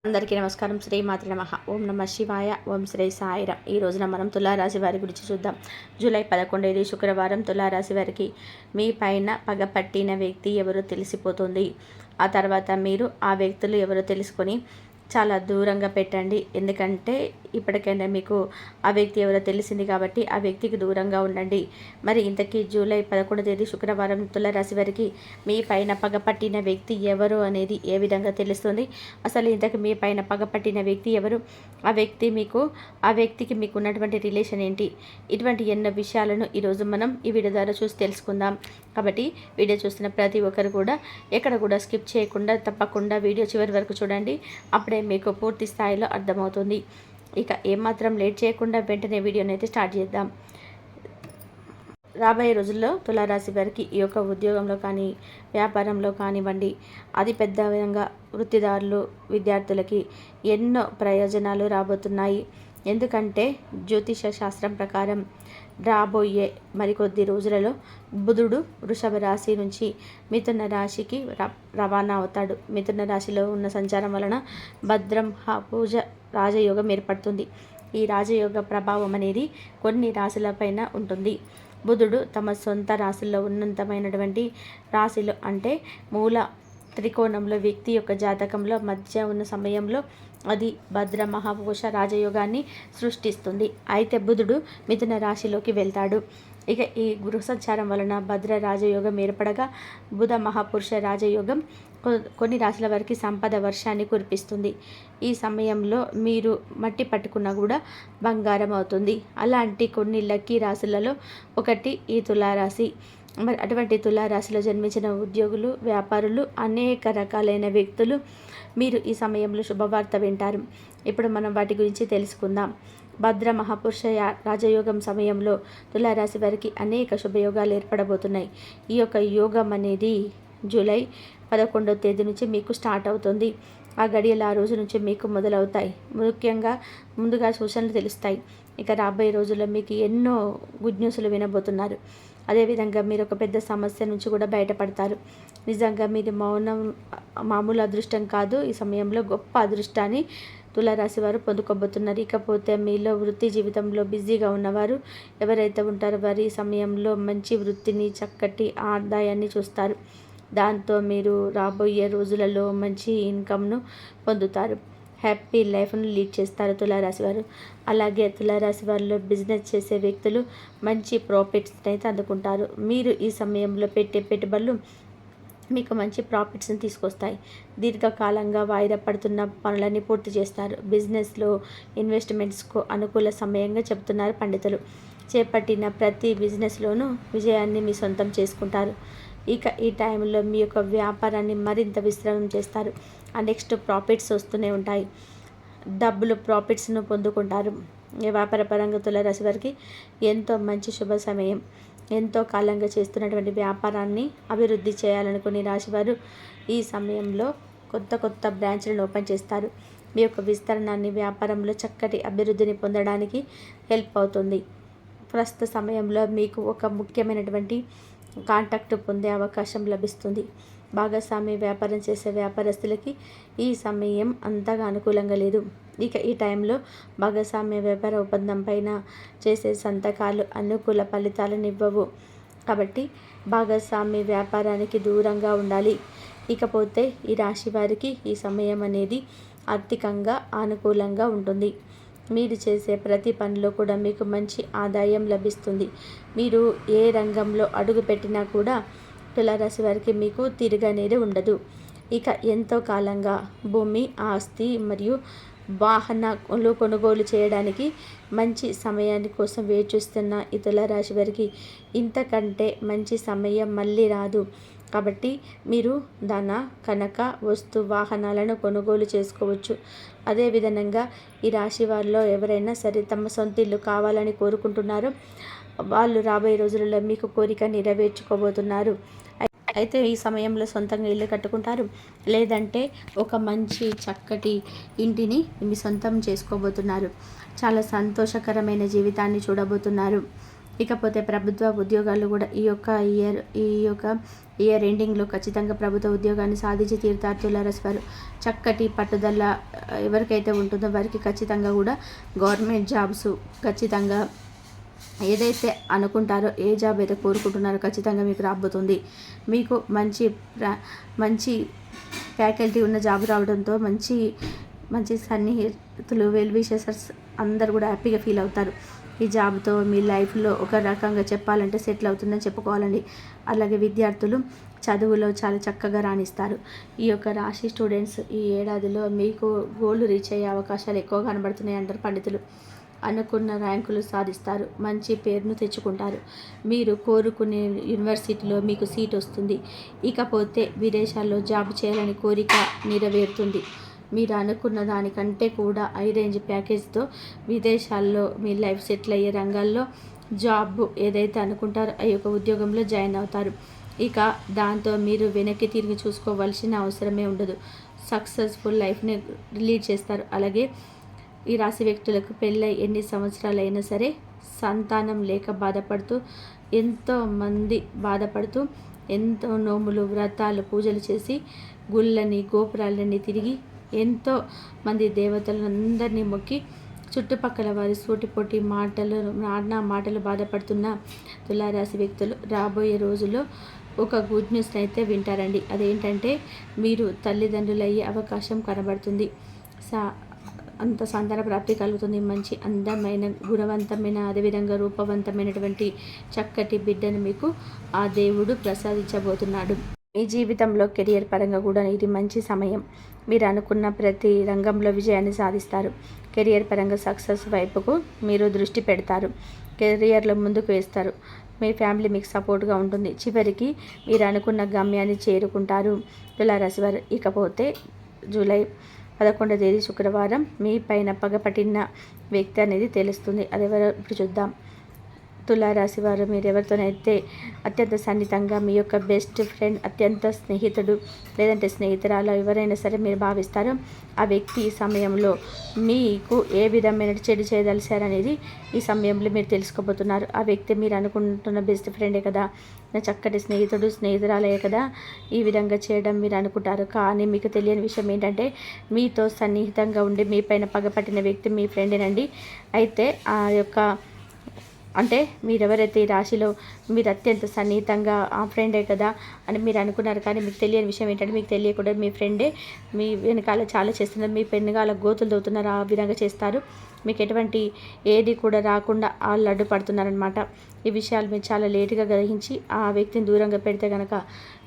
అందరికీ నమస్కారం. శ్రీమాత్రి నమః. ఓం నమ శివాయ. ఓం శ్రీ సాయిరాం. ఈ రోజున మనం తులారాశి వారి గురించి చూద్దాం. జూలై 11 శుక్రవారం తులారాశి వారికి మీ పైన పగపట్టిన వ్యక్తి ఎవరో తెలిసిపోతుంది. ఆ తర్వాత మీరు ఆ వ్యక్తులు ఎవరో తెలుసుకొని చాలా దూరంగా పెట్టండి. ఎందుకంటే ఇప్పటికైనా మీకు ఆ వ్యక్తి ఎవరో తెలిసింది కాబట్టి ఆ వ్యక్తికి దూరంగా ఉండండి. మరి ఇంతకీ జూలై 11 శుక్రవారం తులారాశి వారికి మీ పైన పగపట్టిన వ్యక్తి ఎవరు అనేది ఏ విధంగా తెలుస్తుంది? అసలు ఇంతకీ మీ పైన పగపట్టిన వ్యక్తి ఎవరు? ఆ వ్యక్తికి మీకు ఉన్నటువంటి రిలేషన్ ఏంటి? ఇటువంటి ఎన్నో విషయాలను ఈరోజు మనం ఈ వీడియో ద్వారా చూసి తెలుసుకుందాం. కాబట్టి వీడియో చూస్తున్న ప్రతి ఒక్కరు కూడా ఎక్కడ కూడా స్కిప్ చేయకుండా తప్పకుండా వీడియో చివరి వరకు చూడండి. అప్పుడే మీకు పూర్తి స్థాయిలో అర్థమవుతుంది. ఇక ఏమాత్రం లేట్ చేయకుండా వెంటనే వీడియోని అయితే స్టార్ట్ చేద్దాం. రాబోయే రోజుల్లో తులారాశి వారికి ఈ యొక్క ఉద్యోగంలో కానీ వ్యాపారంలో కానివ్వండి, అది పెద్ద విధంగా వృత్తిదారులు విద్యార్థులకి ఎన్నో ప్రయోజనాలు రాబోతున్నాయి. ఎందుకంటే జ్యోతిష శాస్త్రం ప్రకారం రాబోయే మరికొద్ది రోజులలో బుధుడు వృషభ రాశి నుంచి మిథున రాశికి రవాణా అవుతాడు. మిథున రాశిలో ఉన్న సంచారం వలన భద్రం పూజ రాజయోగం ఏర్పడుతుంది. ఈ రాజయోగ ప్రభావం అనేది కొన్ని రాశులపైన ఉంటుంది. బుధుడు తమ సొంత రాశుల్లో ఉన్నతమైనటువంటి రాశిలో అంటే మూల త్రికోణంలో వ్యక్తి యొక్క జాతకంలో మధ్య ఉన్న సమయంలో అది భద్ర మహాపురుష రాజయోగాన్ని సృష్టిస్తుంది. అయితే బుధుడు మిథున రాశిలోకి వెళ్తాడు. ఇక ఈ గృహ సంచారం వలన భద్ర రాజయోగం ఏర్పడగా బుధ మహాపురుష రాజయోగం కొన్ని రాశుల వారికి సంపద వర్షాన్ని కురిపిస్తుంది. ఈ సమయంలో మీరు మట్టి పట్టుకున్నా కూడా బంగారం అవుతుంది. అలాంటి కొన్ని లక్కీ రాశులలో ఒకటి ఈ తులారాశి. మరి అటువంటి తులారాశిలో జన్మించిన ఉద్యోగులు, వ్యాపారులు, అనేక రకాలైన వ్యక్తులు మీరు ఈ సమయంలో శుభవార్త వింటారు. ఇప్పుడు మనం వాటి గురించి తెలుసుకుందాం. భద్ర మహాపురుష రాజయోగం సమయంలో తులారాశి వారికి అనేక శుభయోగాలు ఏర్పడబోతున్నాయి. ఈ యొక్క యోగం అనేది జూలై 11 నుంచి మీకు స్టార్ట్ అవుతుంది. ఆ గడియలు ఆ రోజు నుంచి మీకు మొదలవుతాయి. ముఖ్యంగా ముందుగా సూచనలు తెలుస్తాయి. ఇక రాబోయే రోజుల్లో మీకు ఎన్నో గుడ్ న్యూస్లు వినబోతున్నారు. అదేవిధంగా మీరు ఒక పెద్ద సమస్య నుంచి కూడా బయటపడతారు. నిజంగా మీది మామూలు అదృష్టం కాదు. ఈ సమయంలో గొప్ప అదృష్టాన్ని తులారాశి వారు పొందుకోబోతున్నారు. ఇకపోతే మీలో వృత్తి జీవితంలో బిజీగా ఉన్నవారు ఎవరైతే ఉంటారో వారు ఈ సమయంలో మంచి వృత్తిని, చక్కటి ఆదాయాన్ని చూస్తారు. దాంతో మీరు రాబోయే రోజులలో మంచి ఇన్కమ్ను పొందుతారు. హ్యాపీ లైఫ్ను లీడ్ చేస్తారు తులారాశి వారు. అలాగే తులారాశి వారిలో బిజినెస్ చేసే వ్యక్తులు మంచి ప్రాఫిట్స్ని అయితే అందుకుంటారు. మీరు ఈ సమయంలో పెట్టే పెట్టుబడులు మీకు మంచి ప్రాఫిట్స్ని తీసుకొస్తాయి. దీర్ఘకాలంగా వాయిదా పడుతున్న పనులన్నీ పూర్తి చేస్తారు. బిజినెస్లో ఇన్వెస్ట్మెంట్స్కు అనుకూల సమయంగా చెబుతున్నారు పండితులు. చేపట్టిన ప్రతి బిజినెస్లోనూ విజయాన్ని మీ సొంతం చేసుకుంటారు. ఇక ఈ టైంలో మీ యొక్క వ్యాపారాన్ని మరింత విస్తృతం చేస్తారు. ఆ నెక్స్ట్ ప్రాఫిట్స్ వస్తూనే ఉంటాయి. డబ్బులు ప్రాఫిట్స్ను పొందుకుంటారు. ఈ వ్యాపార పరంగా తులారాశి వారికి ఎంతో మంచి శుభ సమయం. ఎంతో కాలంగా చేస్తున్నటువంటి వ్యాపారాన్ని అభివృద్ధి చేయాలనుకునే రాశివారు ఈ సమయంలో కొత్త బ్రాంచ్లను ఓపెన్ చేస్తారు. మీ యొక్క విస్తరణాన్ని వ్యాపారంలో చక్కటి అభివృద్ధిని పొందడానికి హెల్ప్ అవుతుంది. ప్రస్తుత సమయంలో మీకు ఒక ముఖ్యమైనటువంటి కాంటాక్ట్ పొందే అవకాశం లభిస్తుంది. భాగస్వామి వ్యాపారం చేసే వ్యాపారస్తులకి ఈ సమయం అంతగా అనుకూలంగా లేదు. ఇక ఈ టైంలో భాగస్వామ్య వ్యాపార ఒప్పందం పైన చేసే సంతకాలు అనుకూల ఫలితాలను ఇవ్వవు. కాబట్టి భాగస్వామి వ్యాపారానికి దూరంగా ఉండాలి. ఇకపోతే ఈ రాశి వారికి ఈ సమయం అనేది ఆర్థికంగా అనుకూలంగా ఉంటుంది. మీరు చేసే ప్రతి పనిలో కూడా మీకు మంచి ఆదాయం లభిస్తుంది. మీరు ఏ రంగంలో అడుగు పెట్టినా కూడా తులారాశి వారికి మీకు తిరగనేది ఉండదు. ఇక ఎంతో కాలంగా భూమి, ఆస్తి మరియు వాహనాలు కొనుగోలు చేయడానికి మంచి సమయాన్ని కోసం వేచి చూస్తున్న ఈ తులారాశి వారికి ఇంతకంటే మంచి సమయం మళ్ళీ రాదు. కాబట్టి మీరు కనక వస్తు వాహనాలను కొనుగోలు చేసుకోవచ్చు. అదేవిధంగా ఈ రాశి వారిలో ఎవరైనా సరే తమ సొంత ఇల్లు కావాలని కోరుకుంటున్నారో వాళ్ళు రాబోయే రోజులలో మీకు కోరిక నెరవేర్చుకోబోతున్నారు. అయితే ఈ సమయంలో సొంతంగా ఇల్లు కట్టుకుంటారు, లేదంటే ఒక మంచి చక్కటి ఇంటిని మీ సొంతం చేసుకోబోతున్నారు. చాలా సంతోషకరమైన జీవితాన్ని చూడబోతున్నారు. ఇకపోతే ప్రభుత్వ ఉద్యోగాలు కూడా ఈ యొక్క ఇయర్ ఎండింగ్లో ఖచ్చితంగా ప్రభుత్వ ఉద్యోగాన్ని సాధించి తీరుతారు తులారాశి వారు. చక్కటి పట్టుదల ఎవరికైతే ఉంటుందో వారికి ఖచ్చితంగా కూడా గవర్నమెంట్ జాబ్స్ ఖచ్చితంగా ఏదైతే అనుకుంటారో, ఏ జాబ్ అయితే కోరుకుంటున్నారో ఖచ్చితంగా మీకు రాబోతుంది. మీకు మంచి ఫ్యాకల్టీ ఉన్న జాబ్ రావడంతో మంచి సన్నిహితులు, వెల్ విషెసర్స్ అందరు కూడా హ్యాపీగా ఫీల్ అవుతారు. ఈ జాబ్తో మీ లైఫ్లో ఒక రకంగా చెప్పాలంటే సెటిల్ అవుతుందని చెప్పుకోవాలండి. అలాగే విద్యార్థులు చదువులో చాలా చక్కగా రాణిస్తారు. ఈ యొక్క రాశి స్టూడెంట్స్ ఈ ఏడాదిలో మీకు గోల్డ్ రీచ్ అయ్యే అవకాశాలు ఎక్కువ కనబడుతున్నాయి అంటారు పండితులు. అనుకున్న ర్యాంకులు సాధిస్తారు, మంచి పేరును తెచ్చుకుంటారు. మీరు కోరుకునే యూనివర్సిటీలో మీకు సీట్ వస్తుంది. ఇకపోతే విదేశాల్లో జాబ్ చేయాలని కోరిక నెరవేరుతుంది. మీరు అనుకున్న దానికంటే కూడా హై రేంజ్ ప్యాకేజ్తో విదేశాల్లో మీ లైఫ్ సెటిల్ అయ్యే రంగాల్లో జాబ్ ఏదైతే అనుకుంటారో ఆ యొక్క ఉద్యోగంలో జాయిన్ అవుతారు. ఇక దాంతో మీరు వెనక్కి తిరిగి చూసుకోవాల్సిన అవసరమే ఉండదు. సక్సెస్ఫుల్ లైఫ్ని లీడ్ చేస్తారు. అలాగే ఈ రాశి వ్యక్తులకు పెళ్ళై ఎన్ని సంవత్సరాలైనా సరే సంతానం లేక బాధపడుతూ ఎంతో నోములు, వ్రతాలు, పూజలు చేసి గుళ్ళని, గోపురాలని తిరిగి ఎంతో మంది దేవతలందరినీ మొక్కి చుట్టుపక్కల వారి సూటిపోటి మాటలు బాధపడుతున్న తులారాశి వ్యక్తులు రాబోయే రోజుల్లో ఒక గుడ్ న్యూస్ని అయితే వింటారండి. అదేంటంటే మీరు తల్లిదండ్రులయ్యే అవకాశం కనబడుతుంది. అంత సంతాన ప్రాప్తి కలుగుతుంది. మంచి అందమైన, గుణవంతమైన, అదేవిధంగా రూపవంతమైనటువంటి చక్కటి బిడ్డను మీకు ఆ దేవుడు ప్రసాదించబోతున్నాడు. మీ జీవితంలో కెరియర్ పరంగా కూడా ఇది మంచి సమయం. మీరు అనుకున్న ప్రతి రంగంలో విజయాన్ని సాధిస్తారు. కెరియర్ పరంగా సక్సెస్ వైపుకు మీరు దృష్టి పెడతారు. కెరియర్లో ముందుకు వేస్తారు. మీ ఫ్యామిలీ మీకు సపోర్ట్గా ఉంటుంది. చివరికి మీరు అనుకున్న గమ్యాన్ని చేరుకుంటారు తులారాశి వారు. ఇకపోతే జూలై 11వ తేదీ శుక్రవారం మీ పైన పగపట్టిన వ్యక్తి అనేది తెలుస్తుంది. అదెవరో ఇప్పుడు చూద్దాం. తులారాశి వారు మీరు ఎవరితోనైతే అత్యంత సన్నిహితంగా మీ యొక్క బెస్ట్ ఫ్రెండ్, అత్యంత స్నేహితుడు లేదంటే స్నేహితురాలు ఎవరైనా సరే మీరు భావిస్తారో ఆ వ్యక్తి ఈ సమయంలో మీకు ఏ విధమైన చెడు చేయదలిచారనేది ఈ సమయంలో మీరు తెలుసుకోబోతున్నారు. ఆ వ్యక్తి మీరు అనుకుంటున్న బెస్ట్ ఫ్రెండే కదా, నా చక్కటి స్నేహితురాలే కదా ఈ విధంగా చేయడం మీరు అనుకుంటారు. కానీ మీకు తెలియని విషయం ఏంటంటే మీతో సన్నిహితంగా ఉండి మీ పైన పగపట్టిన వ్యక్తి మీ ఫ్రెండేనండి. అయితే ఆ యొక్క అంటే మీరెవరైతే ఈ రాశిలో మీరు అత్యంత సన్నిహితంగా ఆ ఫ్రెండే కదా అని మీరు అనుకున్నారు. కానీ మీకు తెలియని విషయం ఏంటంటే మీకు తెలియకుండా మీ ఫ్రెండే మీ వెనకాల చాలా చేస్తున్నారు. మీ వెనకాల గోతులు దవ్వుతున్నారు. ఆ విధంగా చేస్తారు. మీకు ఎటువంటి ఏది కూడా రాకుండా వాళ్ళు అడ్డుపడుతున్నారనమాట. ఈ విషయాలు మీరు చాలా లేటుగా గ్రహించి ఆ వ్యక్తిని దూరంగా పెడితే కనుక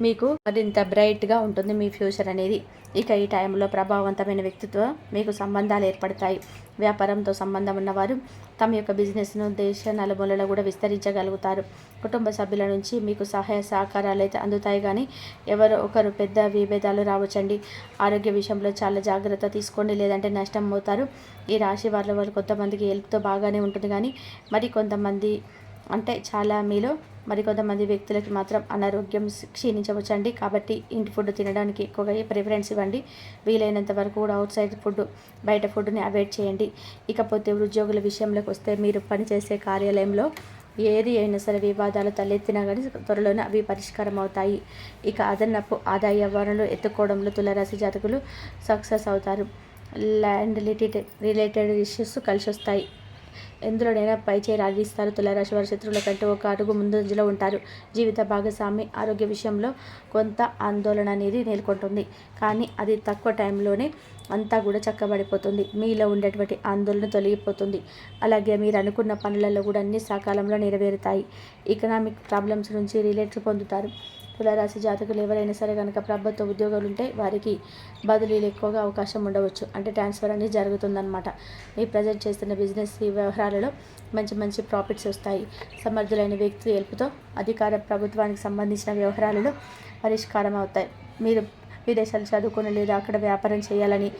మీకు మరింత బ్రైట్గా ఉంటుంది మీ ఫ్యూచర్ అనేది. ఇక ఈ టైంలో ప్రభావవంతమైన వ్యక్తితో మీకు సంబంధాలు ఏర్పడతాయి. వ్యాపారంతో సంబంధం ఉన్నవారు తమ యొక్క బిజినెస్ను దేశ నలుమూలలో కూడా విస్తరించగలుగుతారు. కుటుంబ సభ్యుల నుంచి మీకు సహాయ సహకారాలు అయితే అందుతాయి. కానీ ఎవరో ఒకరు పెద్ద విభేదాలు రావచ్చండి. ఆరోగ్య విషయంలో చాలా జాగ్రత్త తీసుకోండి, లేదంటే నష్టం అవుతారు. ఈ రాశి వాళ్ళు కొంతమందికి హెల్ప్తో బాగానే ఉంటుంది. కానీ మరి కొంతమంది అంటే చాలా మీలో మరికొంతమంది వ్యక్తులకి మాత్రం అనారోగ్యం క్షీణించవచ్చండి. కాబట్టి ఇంటి ఫుడ్ తినడానికి ఎక్కువగా ప్రిఫరెన్స్ ఇవ్వండి. వీలైనంత వరకు కూడా అవుట్ సైడ్ ఫుడ్, బయట ఫుడ్ని అవాయిడ్ చేయండి. ఇకపోతే ఉద్యోగుల విషయంలోకి వస్తే మీరు పనిచేసే కార్యాలయంలో ఏది అయినా సరే వివాదాలు తలెత్తినా కానీ త్వరలోనే అవి పరిష్కారం అవుతాయి. ఇక అదనపు ఆదాయ వనరులు ఎత్తుకోవడంలో తులారాశి జాతకులు సక్సెస్ అవుతారు. ల్యాండ్ రిలేటెడ్ ఇష్యూస్ కలిసి వస్తాయి. ఎందులోనైనా పై చేయి రాణిస్తారు. తులారాశి వారి శత్రువుల కంటే ఒక అడుగు ముందంజలో ఉంటారు. జీవిత భాగస్వామి ఆరోగ్య విషయంలో కొంత ఆందోళన అనేది నెలకొంటుంది. కానీ అది తక్కువ టైంలోనే అంతా కూడా చక్కబడిపోతుంది. మీలో ఉండేటువంటి ఆందోళన తొలగిపోతుంది. అలాగే మీరు అనుకున్న పనులలో కూడా అన్ని సకాలంలో నెరవేరుతాయి. ఎకనామిక్ ప్రాబ్లమ్స్ నుంచి రిలీఫ్ పొందుతారు. తులారాశి జాతకులు ఎవరైనా సరే కనుక ప్రభుత్వ ఉద్యోగాలు ఉంటే వారికి బదిలీలు ఎక్కువగా అవకాశం ఉండవచ్చు. అంటే ట్రాన్స్ఫర్ అనేది జరుగుతుందన్నమాట. మీ ప్రజెంట్ చేస్తున్న బిజినెస్ వ్యవహారాలలో మంచి ప్రాఫిట్స్ వస్తాయి. సమర్థులైన వ్యక్తి హెల్ప్తో అధికార ప్రభుత్వానికి సంబంధించిన వ్యవహారాలలో పరిష్కారం అవుతాయి. మీరు విదేశాలు చదువుకుని లేదా అక్కడ వ్యాపారం చేయాలని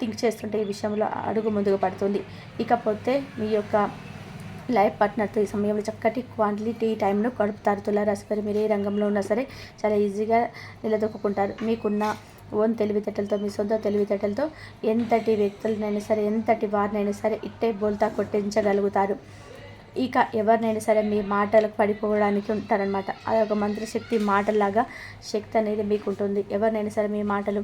థింక్ చేస్తుంటే ఈ విషయంలో అడుగు ముందుకు పడుతుంది. ఇకపోతే మీ యొక్క లైఫ్ పార్ట్నర్తో ఈ సమయంలో చక్కటి క్వాలిటీ టైంను గడుపుతారు. తులారాశి వారు మీరు ఏ రంగంలో ఉన్నా సరే చాలా ఈజీగా నిలదొక్కుంటారు. మీకున్న ఓన్ తెలివితేటలతో, మీ సొంత తెలివితేటలతో ఎంతటి వ్యక్తులనైనా సరే, ఎంతటి వారినైనా సరే ఇట్టే బోల్తా కొట్టించగలుగుతారు. ఇక ఎవరినైనా సరే మీ మాటలకు పడిపోవడానికి ఉంటారనమాట. అదొక మంత్రశక్తి మాటలాగా శక్తి అనేది మీకు ఉంటుంది. ఎవరినైనా సరే మీ మాటలు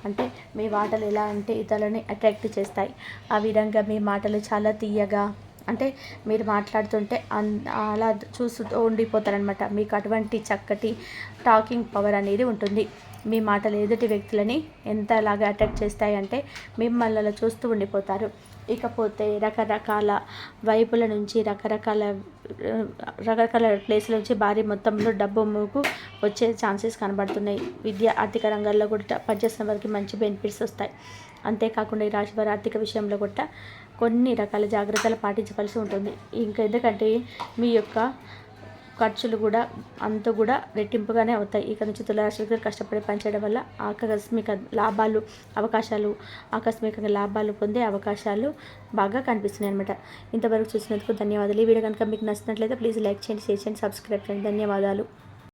అంటే మీ మాటలు ఎలా అంటే ఇతరులని అట్రాక్ట్ చేస్తాయి. ఆ విధంగా మీ మాటలు చాలా తీయగా అంటే మీరు మాట్లాడుతుంటే అలా చూస్తూ ఉండిపోతారనమాట. మీకు అటువంటి చక్కటి టాకింగ్ పవర్ అనేది ఉంటుంది. మీ మాటలు ఎదుటి వ్యక్తులని ఎంతలాగా అట్రాక్ట్ చేస్తాయంటే మిమ్మల్ని అలా చూస్తూ ఉండిపోతారు. ఇకపోతే రకరకాల వైపుల నుంచి రకరకాల ప్లేస్ల నుంచి భారీ మొత్తంలో డబ్బు మీకు వచ్చే ఛాన్సెస్ కనబడుతున్నాయి. విద్య ఆర్థిక రంగాల్లో కూడా పనిచేసిన వారికి మంచి బెనిఫిట్స్ వస్తాయి. అంతేకాకుండా ఈ రాశి వారి ఆర్థిక విషయంలో కూడా కొన్ని రకాల జాగ్రత్తలు పాటించవలసి ఉంటుంది. ఇంకా ఎందుకంటే మీ యొక్క ఖర్చులు కూడా అంత కూడా రెట్టింపుగానే అవుతాయి. ఇక నుంచి తులారాశి వ్యక్తులు కష్టపడి పనిచేయడం వల్ల ఆకస్మికంగా లాభాలు పొందే అవకాశాలు బాగా కనిపిస్తున్నాయి అనమాట. ఇంతవరకు చూసినందుకు ధన్యవాదాలు. ఈ వీడియో కనుక మీకు నచ్చినట్లయితే ప్లీజ్ లైక్ చేయండి, షేర్ చేయండి, సబ్స్క్రైబ్ చేయండి. ధన్యవాదాలు.